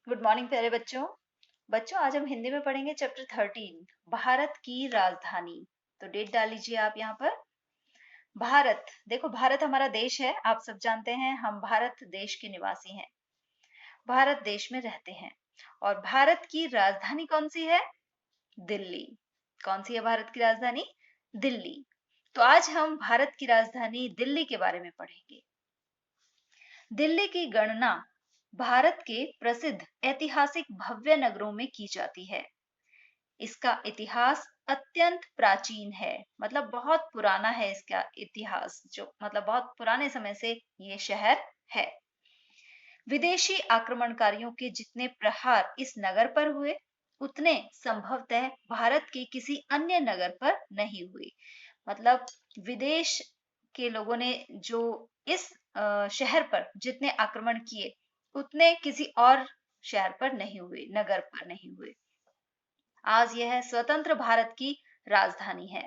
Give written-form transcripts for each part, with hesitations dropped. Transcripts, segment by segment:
Good morning प्यारे बच्चों। बच्चों आज हम हिंदी में पढ़ेंगे चैप्टर 13 भारत की राजधानी। तो डेट डाल लीजिए आप यहाँ पर। भारत, देखो भारत हमारा देश है, आप सब जानते हैं हम भारत देश के निवासी हैं, भारत देश में रहते हैं। और भारत की राजधानी कौन सी है? दिल्ली। कौन सी है भारत की राजधानी? दिल्ली। तो आज हम भारत की राजधानी दिल्ली के बारे में पढ़ेंगे। दिल्ली की गणना भारत के प्रसिद्ध ऐतिहासिक भव्य नगरों में की जाती है। इसका इतिहास अत्यंत प्राचीन है, मतलब बहुत पुराना है इसका इतिहास, जो मतलब बहुत पुराने समय से ये शहर है। विदेशी आक्रमणकारियों के जितने प्रहार इस नगर पर हुए, उतने संभवतः भारत के किसी अन्य नगर पर नहीं हुए। मतलब विदेश के लोगों ने जो इस शहर पर जितने आक्रमण किए, उतने किसी और शहर पर नहीं हुए, नगर पर नहीं हुए। आज यह स्वतंत्र भारत की राजधानी है।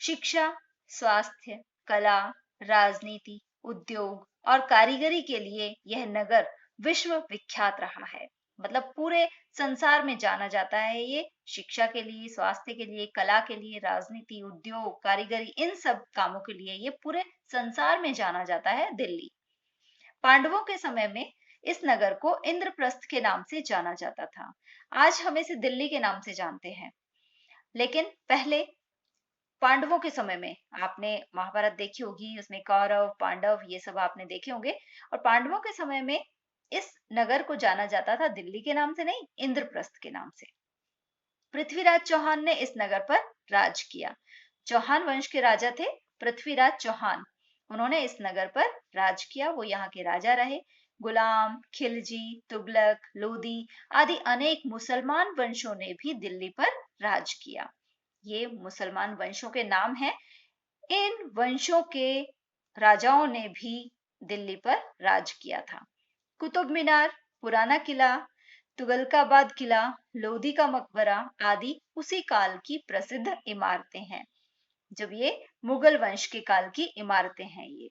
शिक्षा, स्वास्थ्य, कला, राजनीति, उद्योग और कारीगरी के लिए यह नगर विश्व विख्यात रहा है। मतलब पूरे संसार में जाना जाता है ये, शिक्षा के लिए, स्वास्थ्य के लिए, कला के लिए, राजनीति, उद्योग, कारीगरी, इन सब कामों के लिए ये पूरे संसार में जाना जाता है दिल्ली। पांडवों के समय में इस नगर को इंद्रप्रस्थ के नाम से जाना जाता था। आज हम इसे दिल्ली के नाम से जानते हैं, लेकिन पहले पांडवों के समय में आपने महाभारत देखी होगी, उसमें कौरव पांडव ये सब आपने देखे होंगे। और पांडवों के समय में इस नगर को जाना जाता था दिल्ली के नाम से नहीं, इंद्रप्रस्थ के नाम से। पृथ्वीराज चौहान ने इस नगर पर राज किया। चौहान वंश के राजा थे पृथ्वीराज चौहान। उन्होंने इस नगर पर राज किया, वो यहाँ के राजा रहे। गुलाम, खिलजी, तुगलक, लोदी आदि अनेक मुसलमान वंशों ने भी दिल्ली पर राज किया। ये मुसलमान वंशों के नाम हैं। इन वंशों के राजाओं ने भी दिल्ली पर राज किया था। कुतुब मीनार, पुराना किला, तुगलकाबाद किला, लोधी का मकबरा आदि उसी काल की प्रसिद्ध इमारतें हैं। जब ये मुगल वंश के काल की इमारतें हैं ये।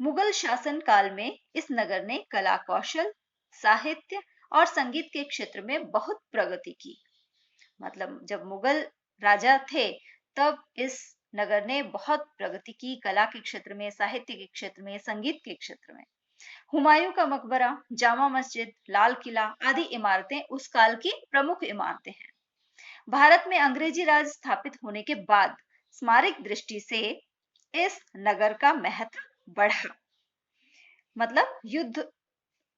मुगल शासन काल में इस नगर ने कला कौशल, साहित्य और संगीत के क्षेत्र में बहुत प्रगति की। मतलब जब मुगल राजा थे तब इस नगर ने बहुत प्रगति की, कला के क्षेत्र में, साहित्य के क्षेत्र में, संगीत के क्षेत्र में। हुमायूं का मकबरा, जामा मस्जिद, लाल किला आदि इमारतें उस काल की प्रमुख इमारतें हैं। भारत में अंग्रेजी राज स्थापित होने के बाद स्मारक दृष्टि से इस नगर का महत्व बढ़ा। मतलब युद्ध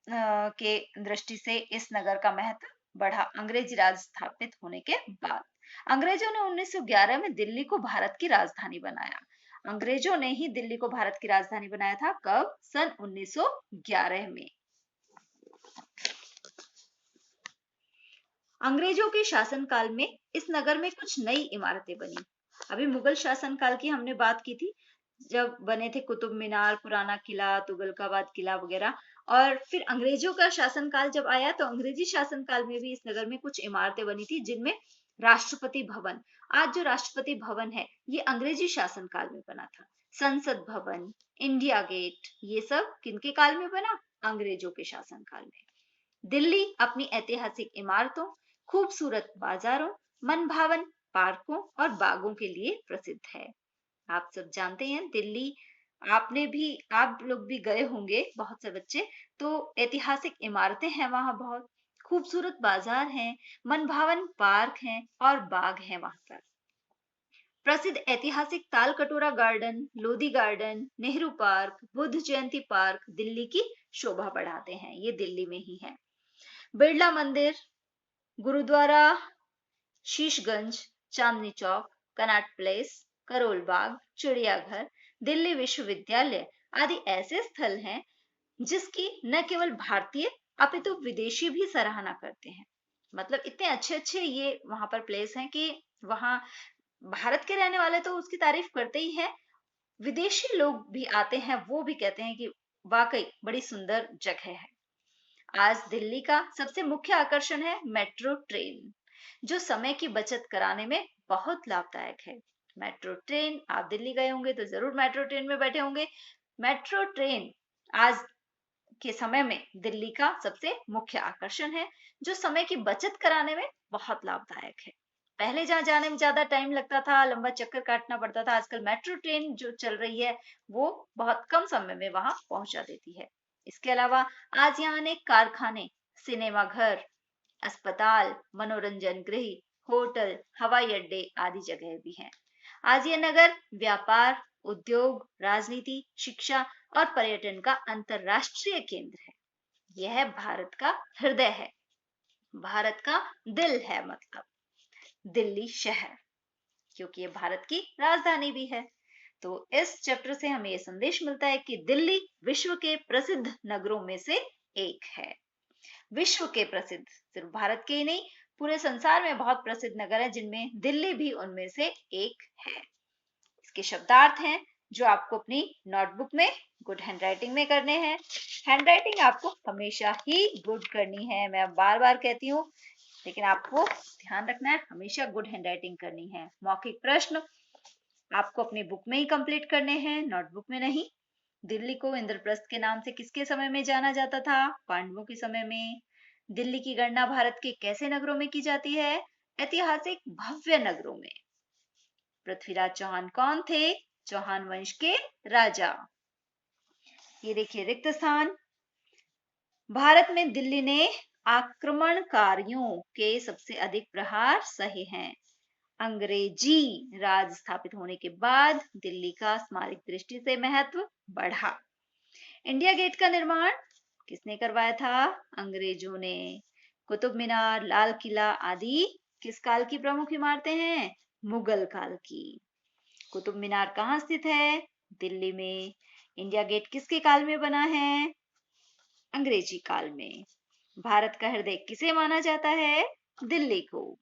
के दृष्टि से इस नगर का महत्व बढ़ा अंग्रेजी राज स्थापित होने के बाद। अंग्रेजों ने 1911 में दिल्ली को भारत की राजधानी बनाया। अंग्रेजों ने ही दिल्ली को भारत की राजधानी बनाया था। कब? सन 1911 में। अंग्रेजों के शासनकाल में इस नगर में कुछ नई इमारतें बनी। अभी मुगल शासनकाल की हमने बात की थी, जब बने थे कुतुब मीनार, पुराना किला, तुगलकाबाद किला वगैरह। और फिर अंग्रेजों का शासनकाल जब आया तो अंग्रेजी शासनकाल में भी इस नगर में कुछ इमारतें बनी थी, जिनमें राष्ट्रपति भवन, आज जो राष्ट्रपति भवन है ये अंग्रेजी शासनकाल में बना था। संसद भवन, इंडिया गेट, ये सब किनके काल में बना? अंग्रेजों के शासनकाल में। दिल्ली अपनी ऐतिहासिक इमारतों, खूबसूरत बाजारों, मनभावन पार्कों और बागों के लिए प्रसिद्ध है। आप सब जानते हैं दिल्ली, आप लोग भी गए होंगे, बहुत से बच्चे। तो ऐतिहासिक इमारतें हैं वहां, बहुत खूबसूरत बाजार हैं, मनभावन पार्क हैं और बाग हैं वहां पर। प्रसिद्ध ऐतिहासिक Talkatora garden, Lodhi garden, Nehru park, Buddha Jayanti park Delhi की शोभा बढ़ाते हैं। ये दिल्ली में ही है। बिरला मंदिर, गुरुद्वारा, शीशगंज, चांदनी चौक, कनॉट प्लेस, करोल बाग, चिड़ियाघर, दिल्ली विश्वविद्यालय आदि ऐसे स्थल हैं जिसकी न केवल भारतीय अपितु विदेशी भी सराहना करते हैं। मतलब इतने अच्छे अच्छे ये वहां पर प्लेस हैं कि वहां भारत के रहने वाले तो उसकी तारीफ करते ही हैं, विदेशी लोग भी आते हैं, वो भी कहते हैं कि वाकई बड़ी सुंदर जगह है। आज दिल्ली का सबसे मुख्य आकर्षण है मेट्रो ट्रेन, जो समय की बचत कराने में बहुत लाभदायक है। मेट्रो ट्रेन, आप दिल्ली गए होंगे तो जरूर मेट्रो ट्रेन में बैठे होंगे। मेट्रो ट्रेन आज के समय में दिल्ली का सबसे मुख्य आकर्षण है, जो समय की बचत कराने में बहुत लाभदायक है। पहले जहाँ जाने में ज्यादा टाइम लगता था, लंबा चक्कर काटना पड़ता था, आजकल मेट्रो ट्रेन जो चल रही है वो बहुत कम समय में वहां पहुंचा देती है। इसके अलावा आज यहाँ अनेक कारखाने, सिनेमा घर, अस्पताल, मनोरंजन गृह, होटल, हवाई अड्डे आदि जगह भी हैं। आज ये नगर व्यापार, उद्योग, राजनीति, शिक्षा और पर्यटन का अंतरराष्ट्रीय केंद्र है। यह भारत का हृदय है, भारत का दिल है, मतलब दिल्ली शहर, क्योंकि ये भारत की राजधानी भी है। तो इस चैप्टर से हमें ये संदेश मिलता है कि दिल्ली विश्व के प्रसिद्ध नगरों में से एक है। विश्व के प्रसिद्ध, सिर्फ भारत के ही नहीं, पूरे संसार में बहुत प्रसिद्ध नगर है, जिनमें दिल्ली भी उनमें से एक है। इसके शब्दार्थ हैं जो आपको अपनी नोटबुक में गुड हैंडराइटिंग में करने हैं। हैंडराइटिंग आपको हमेशा ही गुड करनी है, मैं बार बार कहती हूँ, लेकिन आपको ध्यान रखना है हमेशा गुड हैंडराइटिंग करनी है। मौखिक प्रश्न आपको अपनी बुक में ही कंप्लीट करने हैं, नोटबुक में नहीं। दिल्ली को इंद्रप्रस्थ के नाम से किसके समय में जाना जाता था? पांडवों के समय में। दिल्ली की गणना भारत के कैसे नगरों में की जाती है? ऐतिहासिक भव्य नगरों में। पृथ्वीराज चौहान कौन थे? चौहान वंश के राजा। ये देखिए रिक्त स्थान। भारत में दिल्ली ने आक्रमणकारियों के सबसे अधिक प्रहार सहे हैं। अंग्रेजी राज स्थापित होने के बाद दिल्ली का स्मारक दृष्टि से महत्व बढ़ा। इंडिया गेट का निर्माण किसने करवाया था? अंग्रेजों ने। कुतुब मीनार, लाल किला आदि किस काल की प्रमुख इमारतें हैं? मुगल काल की। कुतुब मीनार कहाँ स्थित है? दिल्ली में। इंडिया गेट किसके काल में बना है? अंग्रेजी काल में। भारत का हृदय किसे माना जाता है? दिल्ली को।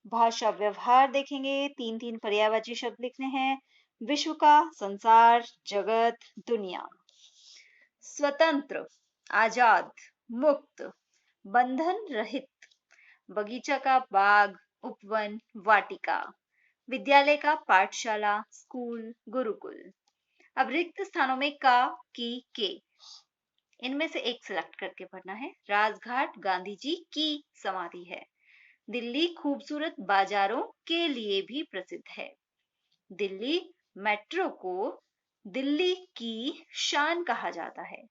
भाषा व्यवहार देखेंगे, तीन तीन पर्यायवाची शब्द लिखने हैं। विश्व का, संसार, जगत, दुनिया। स्वतंत्र, आजाद, मुक्त, बंधन रहित। बगीचा का बाग, उपवन, वाटिका। विद्यालय का पाठशाला, स्कूल, गुरुकुल। अब रिक्त स्थानों में का, की, के, इनमें से एक सिलेक्ट करके पढ़ना है। राजघाट गांधी जी की समाधि है। दिल्ली खूबसूरत बाजारों के लिए भी प्रसिद्ध है। दिल्ली मेट्रो को दिल्ली की शान कहा जाता है।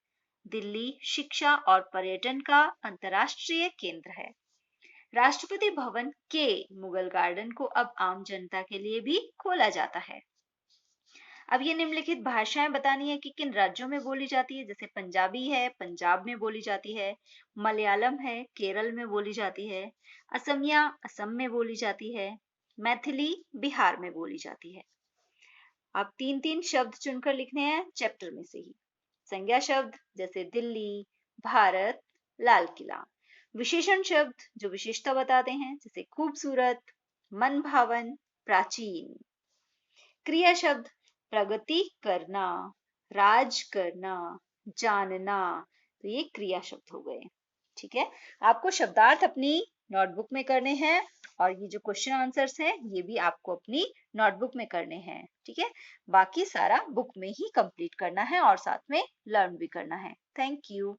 दिल्ली शिक्षा और पर्यटन का अंतर्राष्ट्रीय केंद्र है। राष्ट्रपति भवन के मुगल गार्डन को अब आम जनता के लिए भी खोला जाता है। अब ये निम्नलिखित भाषाएं बतानी है कि किन राज्यों में बोली जाती है। जैसे पंजाबी है, पंजाब में बोली जाती है। मलयालम है, केरल में बोली जाती है। असमिया, असम में बोली जाती है। मैथिली, बिहार में बोली जाती है। अब तीन तीन शब्द चुनकर लिखने हैं चैप्टर में से ही। संज्ञा शब्द जैसे दिल्ली, भारत, लाल किला। विशेषण शब्द जो विशेषता बताते हैं, जैसे खूबसूरत, मन भावन, प्राचीन। क्रिया शब्द प्रगति करना, राज करना, जानना, तो ये क्रिया शब्द हो गए। ठीक है, आपको शब्दार्थ अपनी नोटबुक में करने हैं और ये जो क्वेश्चन आंसर्स हैं ये भी आपको अपनी नोटबुक में करने हैं। ठीक है, बाकी सारा बुक में ही कंप्लीट करना है और साथ में लर्न भी करना है। Thank you.